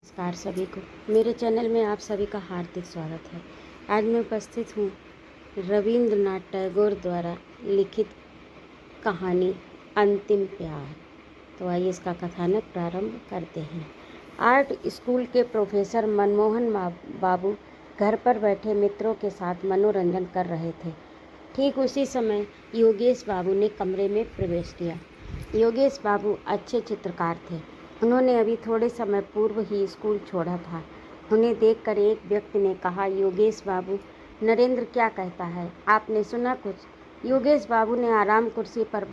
नमस्कार सभी को मेरे चैनल में आप सभी का हार्दिक स्वागत है। आज मैं उपस्थित हूँ रविंद्रनाथ टैगोर द्वारा लिखित कहानी अंतिम प्यार। तो आइए इसका कथानक प्रारंभ करते हैं। आर्ट स्कूल के प्रोफेसर मनमोहन बाबू घर पर बैठे मित्रों के साथ मनोरंजन कर रहे थे। ठीक उसी समय योगेश बाबू ने कमरे में प्रवेश किया। योगेश बाबू अच्छे चित्रकार थे। उन्होंने अभी थोड़े समय पूर्व ही स्कूल छोड़ा था। उन्हें देखकर एक व्यक्ति ने कहा, योगेश बाबू, नरेंद्र क्या कहता है, आपने सुना कुछ? योगेश बाबू ने आराम कुर्सी पर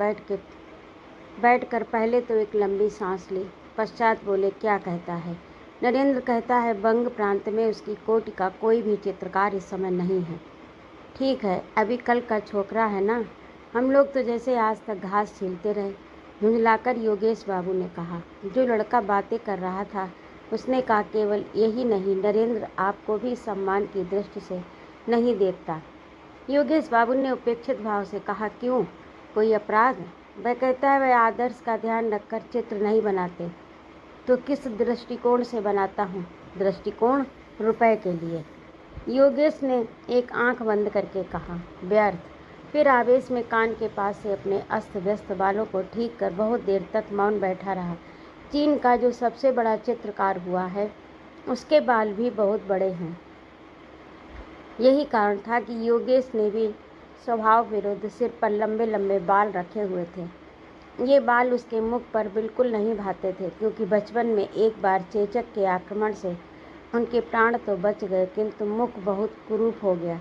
बैठकर पहले तो एक लंबी सांस ली, पश्चात बोले, क्या कहता है? नरेंद्र कहता है बंग प्रांत में उसकी कोटि का कोई भी चित्रकार इस समय नहीं है। ठीक है, अभी कल का छोकरा है ना, हम लोग तो जैसे आज तक घास छीलते रहे। झुंझलाकर योगेश बाबू ने कहा। जो लड़का बातें कर रहा था उसने कहा, केवल यही नहीं, नरेंद्र आपको भी सम्मान की दृष्टि से नहीं देखता। योगेश बाबू ने उपेक्षित भाव से कहा, क्यों, कोई अपराध? वह कहता है वह आदर्श का ध्यान रखकर चित्र नहीं बनाते। तो किस दृष्टिकोण से बनाता हूँ? दृष्टिकोण रुपए के लिए। योगेश ने एक आंख बंद करके कहा, व्यर्थ। फिर आवेश में कान के पास से अपने अस्त व्यस्त बालों को ठीक कर बहुत देर तक मौन बैठा रहा। चीन का जो सबसे बड़ा चित्रकार हुआ है उसके बाल भी बहुत बड़े हैं। यही कारण था कि योगेश ने भी स्वभाव विरुद्ध सिर पर लंबे लंबे बाल रखे हुए थे। ये बाल उसके मुख पर बिल्कुल नहीं भाते थे, क्योंकि बचपन में एक बार चेचक के आक्रमण से उनके प्राण तो बच गए, किंतु मुख बहुत कुरूप हो गया।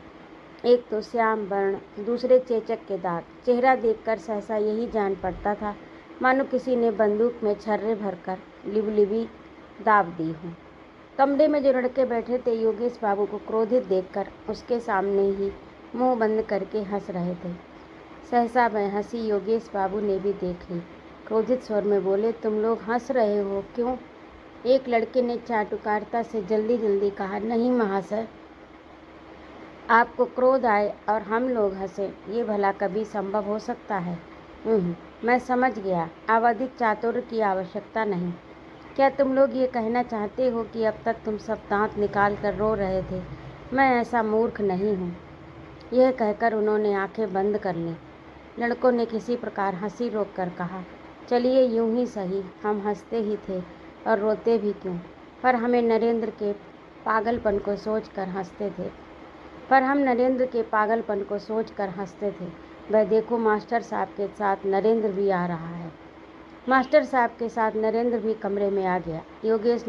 एक तो श्याम वर्ण, दूसरे चेचक के दांत। चेहरा देखकर सहसा यही जान पड़ता था मानो किसी ने बंदूक में छर्रे भरकर लिबलिबी दाब दी हो। कमरे में जो लड़के बैठे थे योगेश बाबू को क्रोधित देखकर उसके सामने ही मुंह बंद करके हंस रहे थे। सहसा वह हंसी योगेश बाबू ने भी देख ली। क्रोधित स्वर में बोले, तुम लोग हंस रहे हो क्यों? एक लड़के ने चाटुकारिता से जल्दी जल्दी कहा, नहीं महाशय, आपको क्रोध आए और हम लोग हंसे, ये भला कभी संभव हो सकता है? मैं समझ गया, अब अधिक चातुर्य की आवश्यकता नहीं। क्या तुम लोग ये कहना चाहते हो कि अब तक तुम सब दांत निकाल कर रो रहे थे? मैं ऐसा मूर्ख नहीं हूँ। यह कहकर उन्होंने आंखें बंद कर लीं। लड़कों ने किसी प्रकार हंसी रोककर कहा, चलिए यूं ही सही, हम हंसते ही थे और रोते भी क्यों, पर हम नरेंद्र के पागलपन को सोच कर हंसते थे। वह देखो, मास्टर साहब के साथ नरेंद्र भी आ रहा है। मास्टर साहब के साथ नरेंद्र भी कमरे में आ गया। योगेश